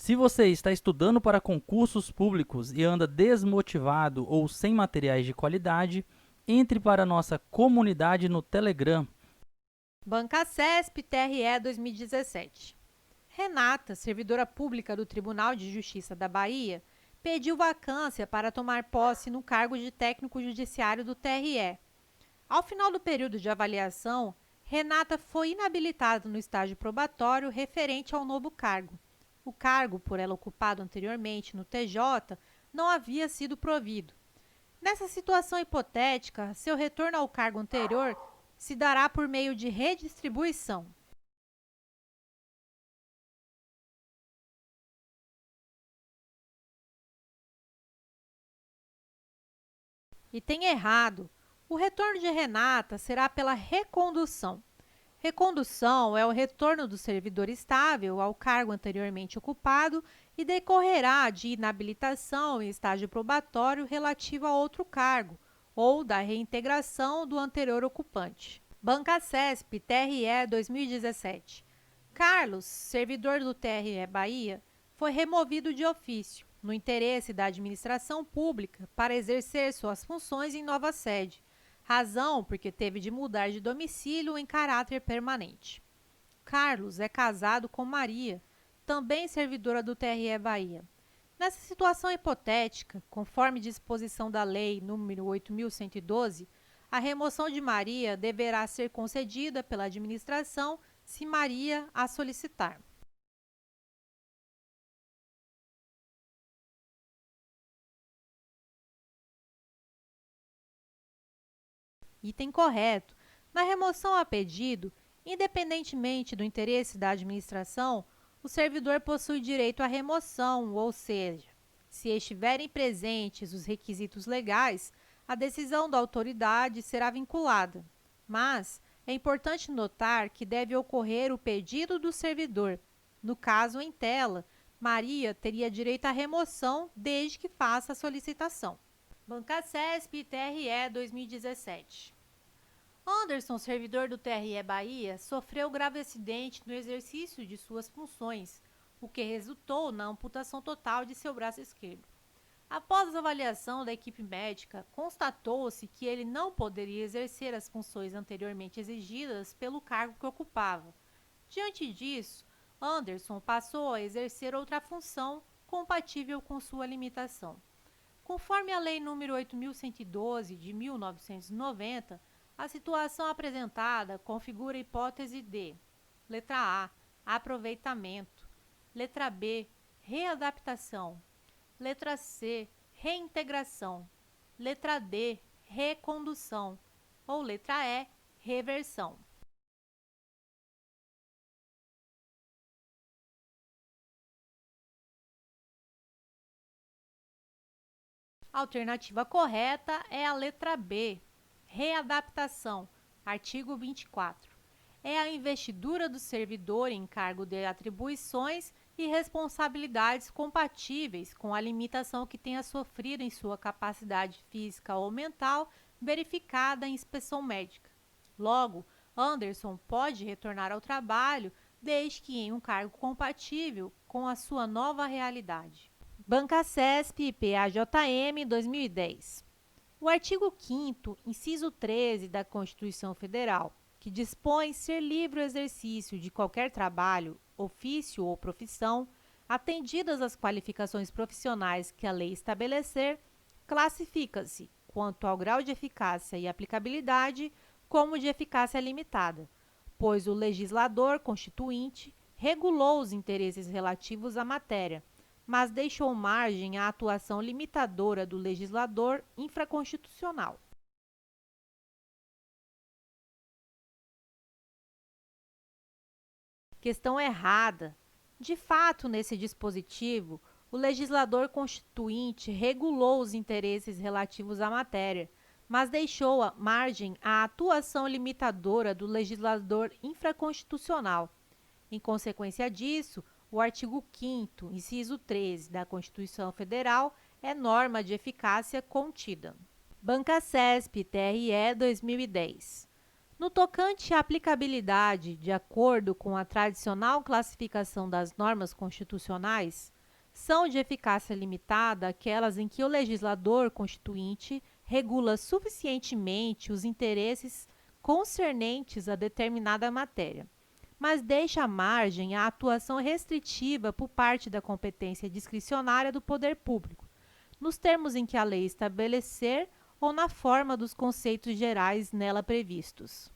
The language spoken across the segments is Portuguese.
Se você está estudando para concursos públicos e anda desmotivado ou sem materiais de qualidade, entre para a nossa comunidade no Telegram. Bancacesp TRE 2017. Renata, servidora pública do Tribunal de Justiça da Bahia, pediu vacância para tomar posse no cargo de técnico judiciário do TRE. Ao final do período de avaliação, Renata foi inabilitada no estágio probatório referente ao novo cargo. O cargo, por ela ocupado anteriormente no TJ, não havia sido provido. Nessa situação hipotética, seu retorno ao cargo anterior se dará por meio de redistribuição. E tem errado. O retorno de Renata será pela recondução. Recondução é o retorno do servidor estável ao cargo anteriormente ocupado e decorrerá de inabilitação em estágio probatório relativo a outro cargo ou da reintegração do anterior ocupante. Bancacesp TRE 2017. Carlos, servidor do TRE Bahia, foi removido de ofício, no interesse da administração pública, para exercer suas funções em nova sede, razão porque teve de mudar de domicílio em caráter permanente. Carlos é casado com Maria, também servidora do TRE Bahia. Nessa situação hipotética, conforme disposição da Lei nº 8.112, a remoção de Maria deverá ser concedida pela administração se Maria a solicitar. Item correto. Na remoção a pedido, independentemente do interesse da administração, o servidor possui direito à remoção, ou seja, se estiverem presentes os requisitos legais, a decisão da autoridade será vinculada. Mas é importante notar que deve ocorrer o pedido do servidor. No caso em tela, Maria teria direito à remoção desde que faça a solicitação. Bancacesp TRE 2017. Anderson, servidor do TRE Bahia, sofreu grave acidente no exercício de suas funções, o que resultou na amputação total de seu braço esquerdo. Após a avaliação da equipe médica, constatou-se que ele não poderia exercer as funções anteriormente exigidas pelo cargo que ocupava. Diante disso, Anderson passou a exercer outra função compatível com sua limitação. Conforme a Lei nº 8.112, de 1990, a situação apresentada configura a hipótese de: letra A, aproveitamento; letra B, readaptação; letra C, reintegração; letra D, recondução; ou letra E, reversão. A alternativa correta é a letra B, readaptação, artigo 24. É a investidura do servidor em cargo de atribuições e responsabilidades compatíveis com a limitação que tenha sofrido em sua capacidade física ou mental verificada em inspeção médica. Logo, Anderson pode retornar ao trabalho desde que em um cargo compatível com a sua nova realidade. Bancacesp PAJM 2010. O artigo 5º, inciso 13 da Constituição Federal, que dispõe ser livre o exercício de qualquer trabalho, ofício ou profissão, atendidas as qualificações profissionais que a lei estabelecer, classifica-se, quanto ao grau de eficácia e aplicabilidade, como de eficácia limitada, pois o legislador constituinte regulou os interesses relativos à matéria, mas deixou margem à atuação limitadora do legislador infraconstitucional. Questão errada. De fato, nesse dispositivo, o legislador constituinte regulou os interesses relativos à matéria, mas deixou a margem à atuação limitadora do legislador infraconstitucional. Em consequência disso, o artigo 5º, inciso 13 da Constituição Federal é norma de eficácia contida. Bancacesp TRE 2010. No tocante à aplicabilidade, de acordo com a tradicional classificação das normas constitucionais, São de eficácia limitada aquelas em que o legislador constituinte regula suficientemente os interesses concernentes a determinada matéria, mas deixa margem à atuação restritiva por parte da competência discricionária do poder público, nos termos em que a lei estabelecer ou na forma dos conceitos gerais nela previstos.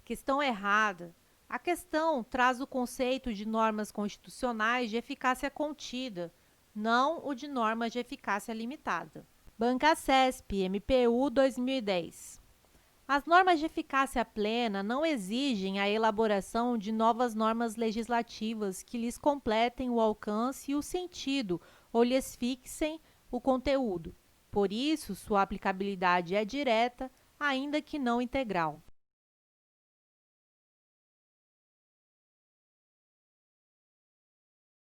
Questão errada. A questão traz o conceito de normas constitucionais de eficácia contida, não o de normas de eficácia limitada. Banca CESP, MPU 2010. As normas de eficácia plena não exigem a elaboração de novas normas legislativas que lhes completem o alcance e o sentido ou lhes fixem o conteúdo. Por isso, sua aplicabilidade é direta, ainda que não integral.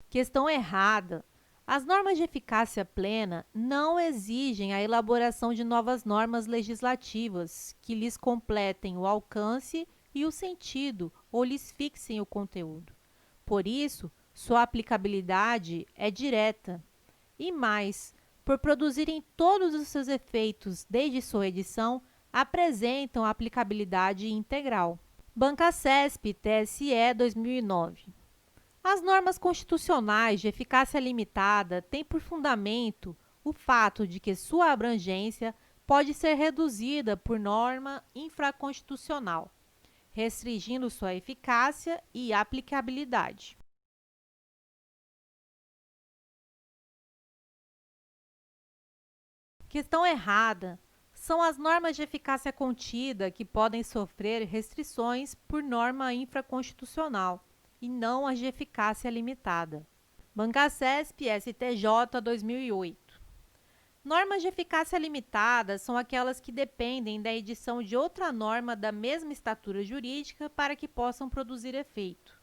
Questão errada. As normas de eficácia plena não exigem a elaboração de novas normas legislativas que lhes completem o alcance e o sentido ou lhes fixem o conteúdo. Por isso, sua aplicabilidade é direta. E mais, por produzirem todos os seus efeitos desde sua edição, apresentam a aplicabilidade integral. Banca CESP, TSE 2009. As normas constitucionais de eficácia limitada têm por fundamento o fato de que sua abrangência pode ser reduzida por norma infraconstitucional, restringindo sua eficácia e aplicabilidade. Questão errada. São as normas de eficácia contida que podem sofrer restrições por norma infraconstitucional e não as de eficácia limitada. Banca CESP STJ 2008. Normas de eficácia limitada são aquelas que dependem da edição de outra norma da mesma estatura jurídica para que possam produzir efeito.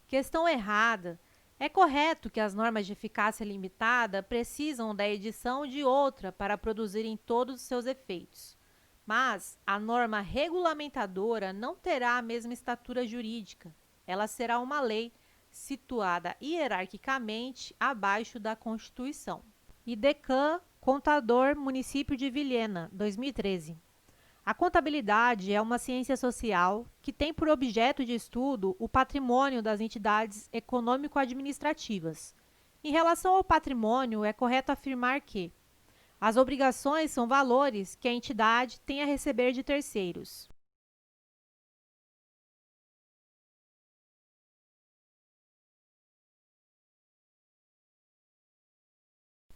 Questão errada. É correto que as normas de eficácia limitada precisam da edição de outra para produzirem todos os seus efeitos. Mas a norma regulamentadora não terá a mesma estatura jurídica. Ela será uma lei situada hierarquicamente abaixo da Constituição. IDECAM, Contador, Município de Vilhena, 2013. A contabilidade é uma ciência social que tem por objeto de estudo o patrimônio das entidades econômico-administrativas. Em relação ao patrimônio, é correto afirmar que as obrigações são valores que a entidade tem a receber de terceiros.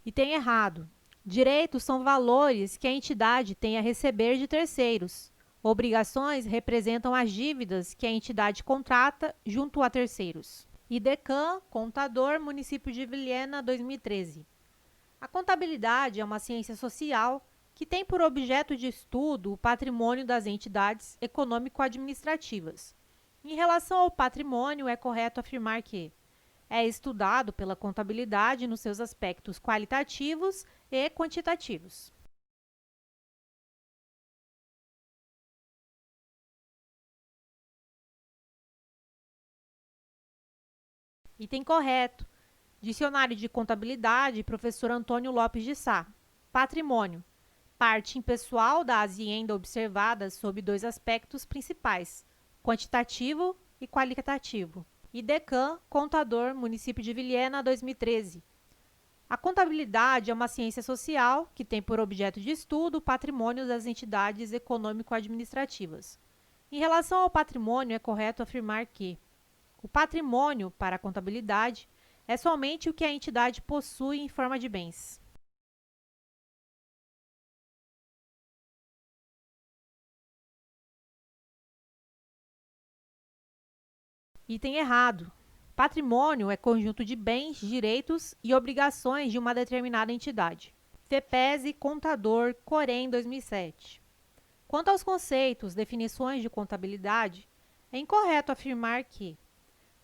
E tem errado. Direitos são valores que a entidade tem a receber de terceiros. Obrigações representam as dívidas que a entidade contrata junto a terceiros. IDECAM, Contador, Município de Vilhena, 2013. A contabilidade é uma ciência social que tem por objeto de estudo o patrimônio das entidades econômico-administrativas. Em relação ao patrimônio, é correto afirmar que é estudado pela contabilidade nos seus aspectos qualitativos e quantitativos. Item correto. Dicionário de Contabilidade, professor Antônio Lopes de Sá. Patrimônio. Parte impessoal da azienda observada sob dois aspectos principais, quantitativo e qualitativo. IDECAM, Contador, Município de Vilhena, 2013. A contabilidade é uma ciência social que tem por objeto de estudo o patrimônio das entidades econômico-administrativas. Em relação ao patrimônio, é correto afirmar que o patrimônio, para a contabilidade, é somente o que a entidade possui em forma de bens. Item errado. Patrimônio é conjunto de bens, direitos e obrigações de uma determinada entidade. FEPESE, Contador, Corém, 2007. Quanto aos conceitos, definições de contabilidade, é incorreto afirmar que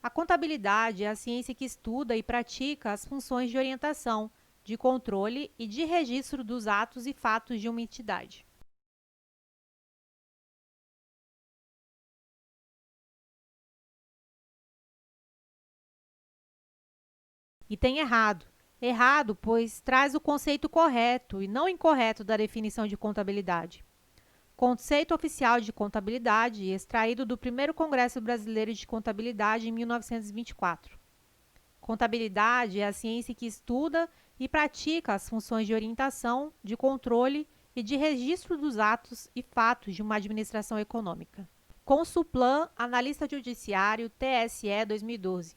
a contabilidade é a ciência que estuda e pratica as funções de orientação, de controle e de registro dos atos e fatos de uma entidade. E tem errado. Errado, pois traz o conceito correto e não incorreto da definição de contabilidade. Conceito oficial de contabilidade extraído do primeiro Congresso Brasileiro de Contabilidade em 1924. Contabilidade é a ciência que estuda e pratica as funções de orientação, de controle e de registro dos atos e fatos de uma administração econômica. Consulplan, analista judiciário, TSE 2012.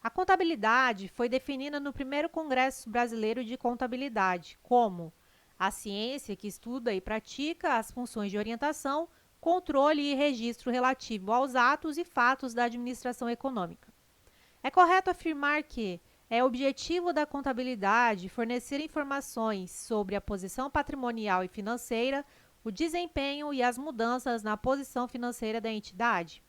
A contabilidade foi definida no primeiro Congresso Brasileiro de Contabilidade como a ciência que estuda e pratica as funções de orientação, controle e registro relativo aos atos e fatos da administração econômica. É correto afirmar que é objetivo da contabilidade fornecer informações sobre a posição patrimonial e financeira, o desempenho e as mudanças na posição financeira da entidade.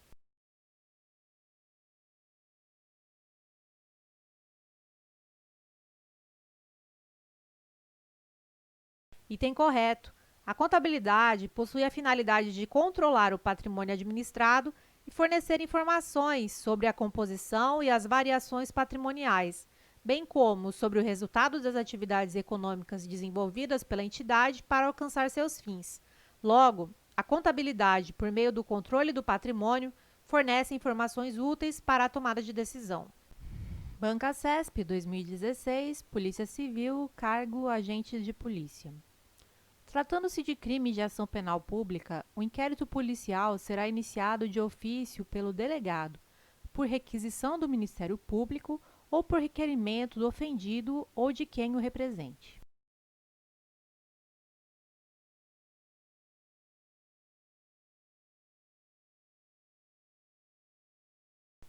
Item correto. A contabilidade possui a finalidade de controlar o patrimônio administrado e fornecer informações sobre a composição e as variações patrimoniais, bem como sobre o resultado das atividades econômicas desenvolvidas pela entidade para alcançar seus fins. Logo, a contabilidade, por meio do controle do patrimônio, fornece informações úteis para a tomada de decisão. Banca CESP 2016, Polícia Civil, cargo agente de polícia. Tratando-se de crime de ação penal pública, o inquérito policial será iniciado de ofício pelo delegado, por requisição do Ministério Público ou por requerimento do ofendido ou de quem o represente.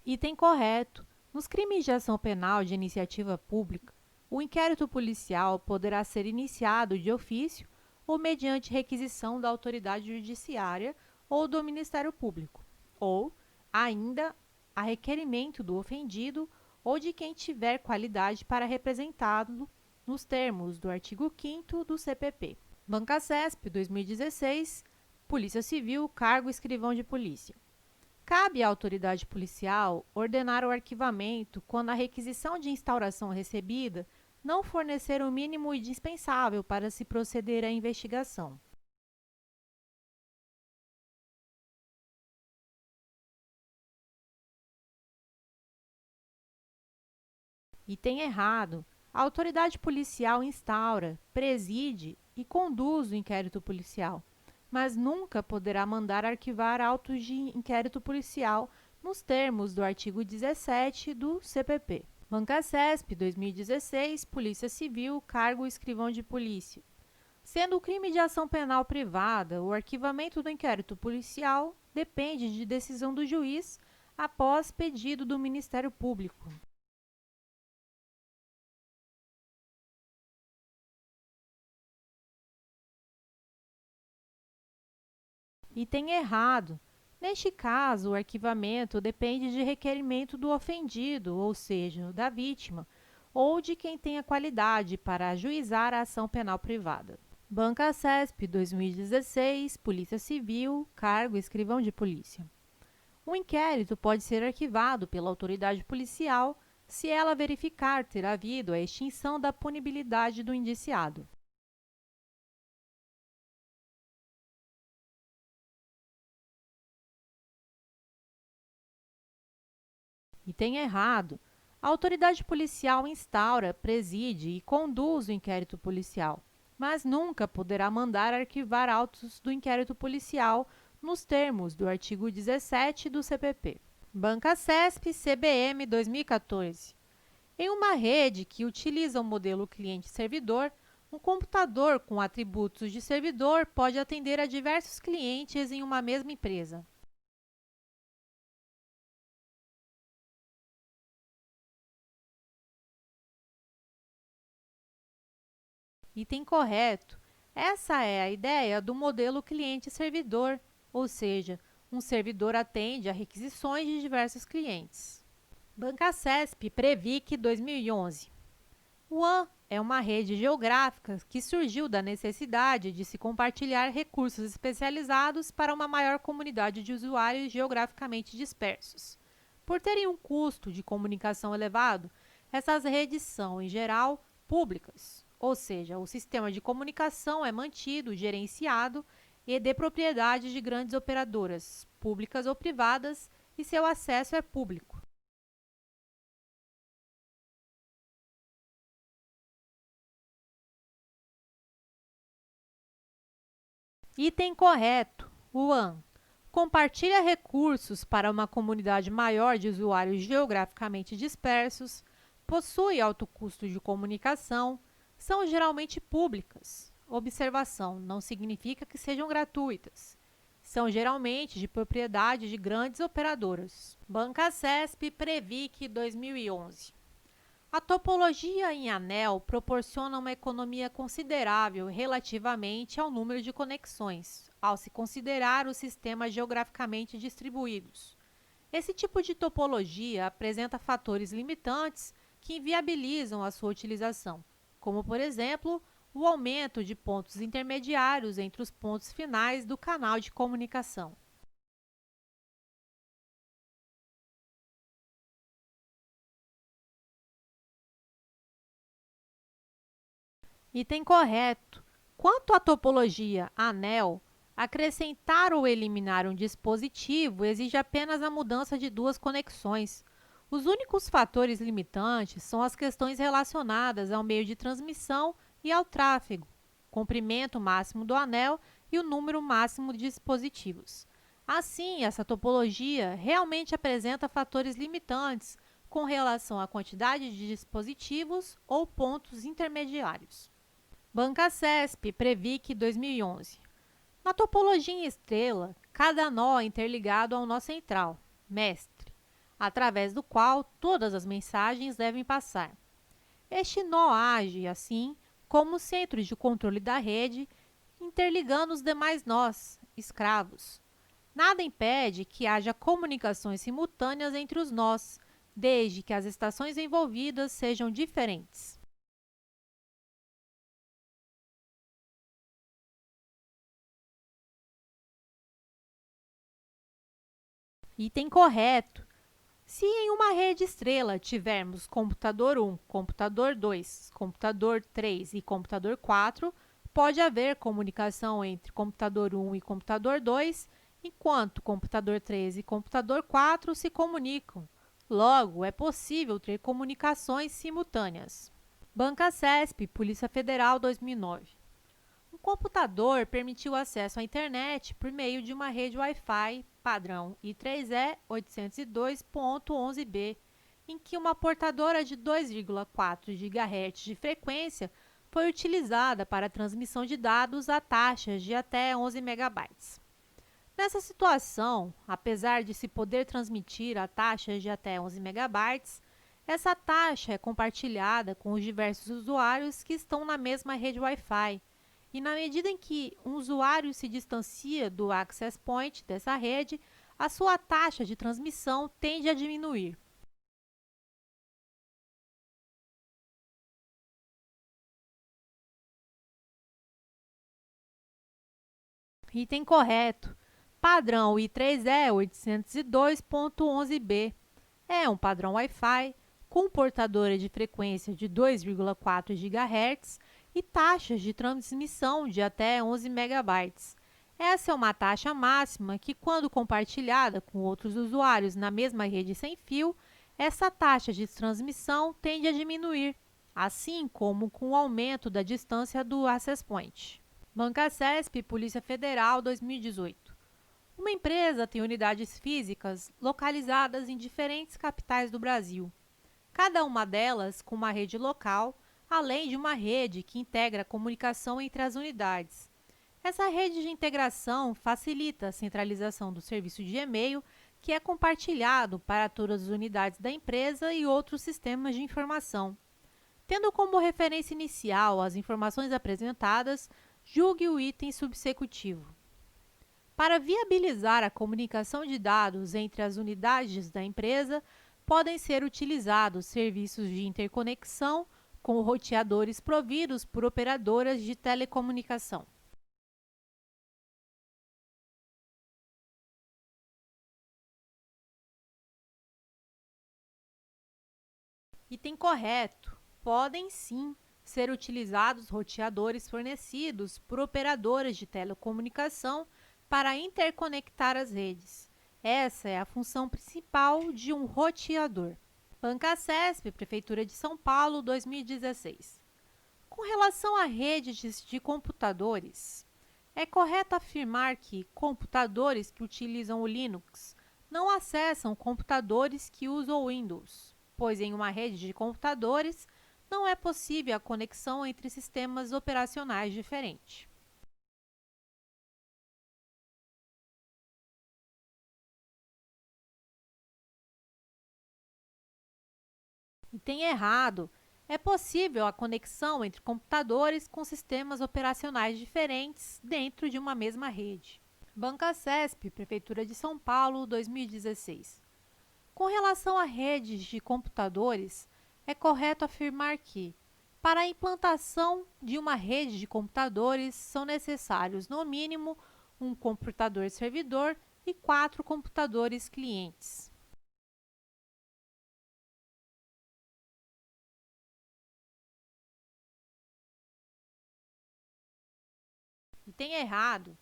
Item correto. Nos crimes de ação penal de iniciativa pública, o inquérito policial poderá ser iniciado de ofício ou mediante requisição da autoridade judiciária ou do Ministério Público, ou, ainda, a requerimento do ofendido ou de quem tiver qualidade para representá-lo nos termos do artigo 5º do CPP. Banca CESP 2016, Polícia Civil, cargo escrivão de polícia. Cabe à autoridade policial ordenar o arquivamento quando a requisição de instauração recebida não fornecer o mínimo indispensável para se proceder à investigação. Item errado. A autoridade policial instaura, preside e conduz o inquérito policial, mas nunca poderá mandar arquivar autos de inquérito policial nos termos do artigo 17 do CPP. Banca CESP 2016, Polícia Civil, cargo escrivão de polícia. Sendo o crime de ação penal privada, o arquivamento do inquérito policial depende de decisão do juiz após pedido do Ministério Público. Item errado. Neste caso, o arquivamento depende de requerimento do ofendido, ou seja, da vítima, ou de quem tenha qualidade para ajuizar a ação penal privada. Banca CESP 2016, Polícia Civil, cargo escrivão de polícia. O inquérito pode ser arquivado pela autoridade policial se ela verificar ter havido a extinção da punibilidade do indiciado. Item errado. A autoridade policial instaura, preside e conduz o inquérito policial, mas nunca poderá mandar arquivar autos do inquérito policial nos termos do artigo 17 do CPP. Banca CESP CBM 2014. Em uma rede que utiliza o modelo cliente-servidor, um computador com atributos de servidor pode atender a diversos clientes em uma mesma empresa. Item correto. Essa é a ideia do modelo cliente-servidor, ou seja, um servidor atende a requisições de diversos clientes. Banca CESP Previc 2011. O WAN é uma rede geográfica que surgiu da necessidade de se compartilhar recursos especializados para uma maior comunidade de usuários geograficamente dispersos. Por terem um custo de comunicação elevado, essas redes são, em geral, públicas, ou seja, o sistema de comunicação é mantido, gerenciado e de propriedade de grandes operadoras, públicas ou privadas, e seu acesso é público. Item correto. O WAN compartilha recursos para uma comunidade maior de usuários geograficamente dispersos, possui alto custo de comunicação, são geralmente públicas. Observação: não significa que sejam gratuitas. São geralmente de propriedade de grandes operadoras. Banca CESP Previc 2011. A topologia em anel proporciona uma economia considerável relativamente ao número de conexões, ao se considerar os sistemas geograficamente distribuídos. Esse tipo de topologia apresenta fatores limitantes que inviabilizam a sua utilização, como, por exemplo, o aumento de pontos intermediários entre os pontos finais do canal de comunicação. Item correto. Quanto à topologia anel, acrescentar ou eliminar um dispositivo exige apenas a mudança de duas conexões. Os únicos fatores limitantes são as questões relacionadas ao meio de transmissão e ao tráfego, comprimento máximo do anel e o número máximo de dispositivos. Assim, essa topologia realmente apresenta fatores limitantes com relação à quantidade de dispositivos ou pontos intermediários. Banca CESP Previc 2011. Na topologia em estrela, cada nó é interligado a um nó central, mestre, através do qual todas as mensagens devem passar. Este nó age, assim, como centro de controle da rede, interligando os demais nós, escravos. Nada impede que haja comunicações simultâneas entre os nós, desde que as estações envolvidas sejam diferentes. Item correto. Se em uma rede estrela tivermos computador 1, computador 2, computador 3 e computador 4, pode haver comunicação entre computador 1 e computador 2, enquanto computador 3 e computador 4 se comunicam. Logo, é possível ter comunicações simultâneas. Banca CESP, Polícia Federal 2009. Um computador permitiu acesso à internet por meio de uma rede Wi-Fi padrão I3E 802.11b, em que uma portadora de 2,4 GHz de frequência foi utilizada para a transmissão de dados a taxas de até 11 MB. Nessa situação, apesar de se poder transmitir a taxas de até 11 MB, essa taxa é compartilhada com os diversos usuários que estão na mesma rede Wi-Fi, e na medida em que um usuário se distancia do access point dessa rede, a sua taxa de transmissão tende a diminuir. Item correto. Padrão I3E 802.11b é um padrão Wi-Fi com portadora de frequência de 2,4 GHz e taxas de transmissão de até 11 MB. Essa é uma taxa máxima que, quando compartilhada com outros usuários na mesma rede sem fio, essa taxa de transmissão tende a diminuir, assim como com o aumento da distância do access point. Banca CESP, Polícia Federal 2018. Uma empresa tem unidades físicas localizadas em diferentes capitais do Brasil, cada uma delas com uma rede local, além de uma rede que integra a comunicação entre as unidades. Essa rede de integração facilita a centralização do serviço de e-mail, que é compartilhado para todas as unidades da empresa e outros sistemas de informação. Tendo como referência inicial as informações apresentadas, julgue o item subsecutivo. Para viabilizar a comunicação de dados entre as unidades da empresa, podem ser utilizados serviços de interconexão com roteadores providos por operadoras de telecomunicação. Item correto. Podem sim ser utilizados roteadores fornecidos por operadoras de telecomunicação para interconectar as redes. Essa é a função principal de um roteador. Bancasesp, Prefeitura de São Paulo, 2016. Com relação a redes de computadores, é correto afirmar que computadores que utilizam o Linux não acessam computadores que usam o Windows, pois em uma rede de computadores não é possível a conexão entre sistemas operacionais diferentes. Item errado. É possível a conexão entre computadores com sistemas operacionais diferentes dentro de uma mesma rede. Bancasesp, Prefeitura de São Paulo, 2016. Com relação a redes de computadores, é correto afirmar que, para a implantação de uma rede de computadores, são necessários, no mínimo, um computador servidor e 4 computadores clientes. Item errado.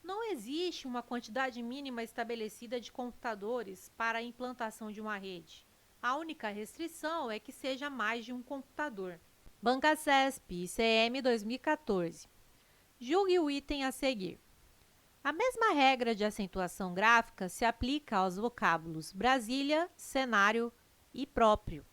Não existe uma quantidade mínima estabelecida de computadores para a implantação de uma rede. A única restrição é que seja mais de um computador. Bancasesp, ICM 2014. Julgue o item a seguir. A mesma regra de acentuação gráfica se aplica aos vocábulos Brasília, cenário e próprio.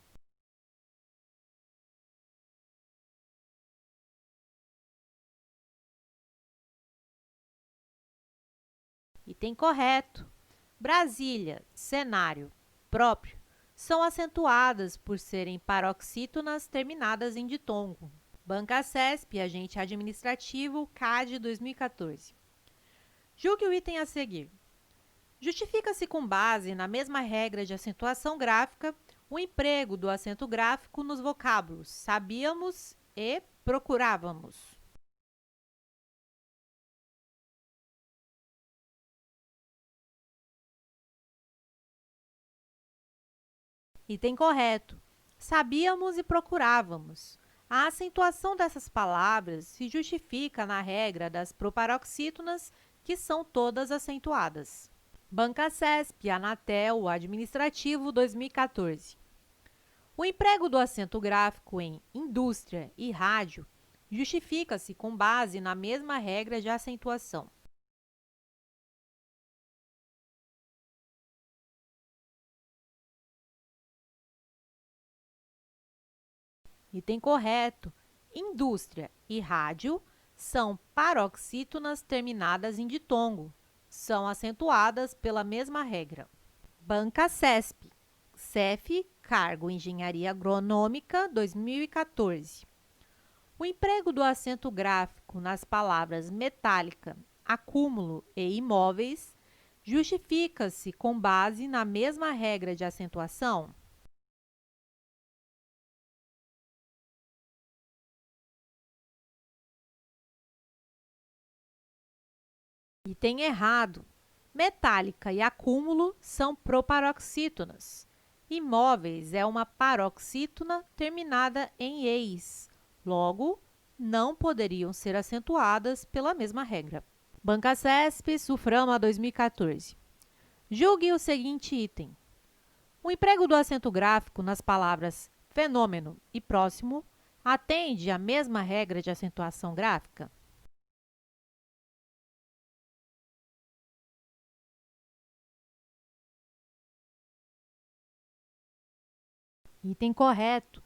Item correto. Brasília, cenário, próprio, são acentuadas por serem paroxítonas terminadas em ditongo. Bancasesp, agente administrativo, CAD 2014. Julgue o item a seguir. Justifica-se com base na mesma regra de acentuação gráfica o emprego do acento gráfico nos vocábulos sabíamos e procurávamos. Item correto. Sabíamos e procurávamos. A acentuação dessas palavras se justifica na regra das proparoxítonas, que são todas acentuadas. Bancasesp, Anatel, Administrativo, 2014. O emprego do acento gráfico em indústria e rádio justifica-se com base na mesma regra de acentuação. Item correto. Indústria e rádio são paroxítonas terminadas em ditongo. São acentuadas pela mesma regra. Bancasesp, CEF, Cargo Engenharia Agronômica, 2014. O emprego do acento gráfico nas palavras metálica, acúmulo e imóveis justifica-se com base na mesma regra de acentuação. Item errado. Metálica e acúmulo são proparoxítonas. Imóveis é uma paroxítona terminada em eis. Logo, não poderiam ser acentuadas pela mesma regra. Bancasesp, Suframa 2014. Julgue o seguinte item. O emprego do acento gráfico nas palavras fenômeno e próximo atende à mesma regra de acentuação gráfica? Item correto.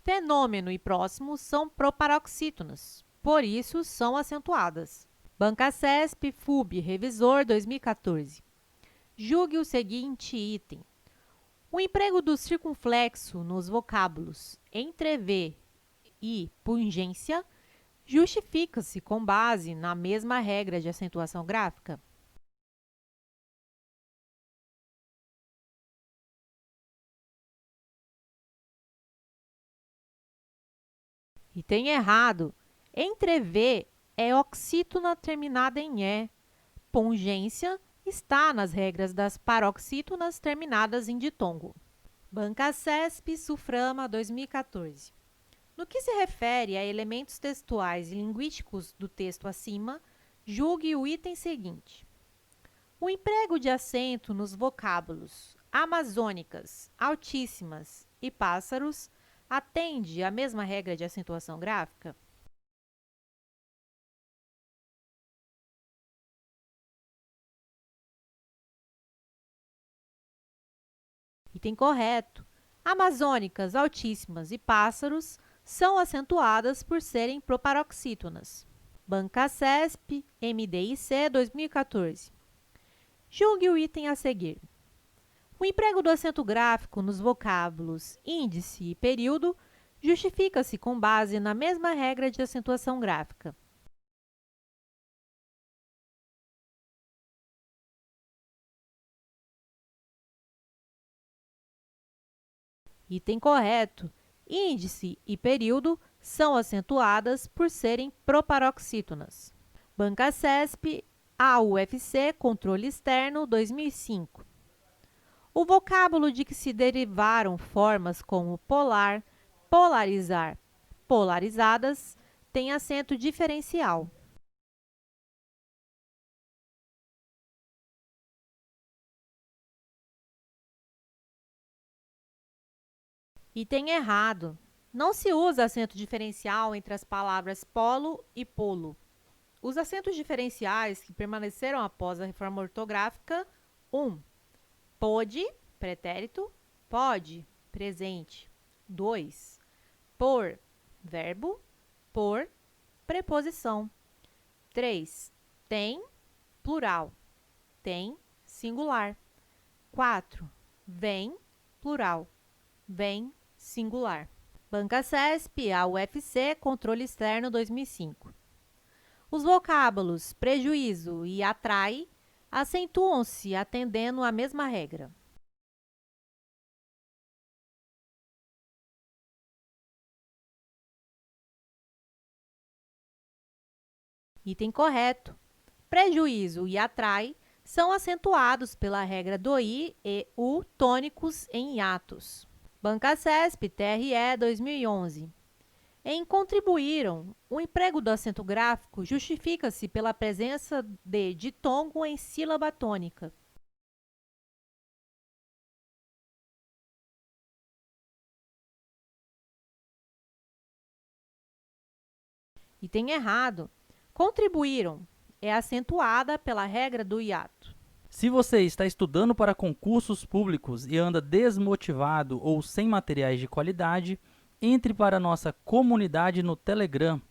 Fenômeno e próximo são proparoxítonos, por isso são acentuadas. Bancasesp, FUB, Revisor 2014. Julgue o seguinte item. O emprego do circunflexo nos vocábulos entrever e pungência justifica-se com base na mesma regra de acentuação gráfica? Item errado. Entrever é oxítona terminada em E. Pungência está nas regras das paroxítonas terminadas em ditongo. Banca CESP Suframa 2014. No que se refere a elementos textuais e linguísticos do texto acima, julgue o item seguinte. O emprego de acento nos vocábulos amazônicas, altíssimas e pássaros atende à mesma regra de acentuação gráfica? Item correto. Amazônicas, altíssimas e pássaros são acentuadas por serem proparoxítonas. Banca CESP, MDIC 2014. Julgue o item a seguir. O emprego do acento gráfico nos vocábulos índice e período justifica-se com base na mesma regra de acentuação gráfica. Item correto. Índice e período são acentuadas por serem proparoxítonas. Banca CESP, AUFC, Controle Externo, 2005. O vocábulo de que se derivaram formas como polar, polarizar, polarizadas, tem acento diferencial. Item errado. Não se usa acento diferencial entre as palavras polo e polo. Os acentos diferenciais que permaneceram após a reforma ortográfica: 1. Pôde, pretérito, pode, presente. 2. Por, verbo, por, preposição. 3. Tem, plural, tem, singular. 4. Vem, plural, vem, singular. Banca CESP, AUFC, Controle Externo 2005. Os vocábulos prejuízo e atrai acentuam-se atendendo à mesma regra. Item correto. Prejuízo e atrai são acentuados pela regra do I e U tônicos em hiatos. Banca CESP, TRE 2011. Em contribuíram, o emprego do acento gráfico justifica-se pela presença de ditongo em sílaba tônica. Item errado. Contribuíram é acentuada pela regra do hiato. Se você está estudando para concursos públicos e anda desmotivado ou sem materiais de qualidade, entre para a nossa comunidade no Telegram.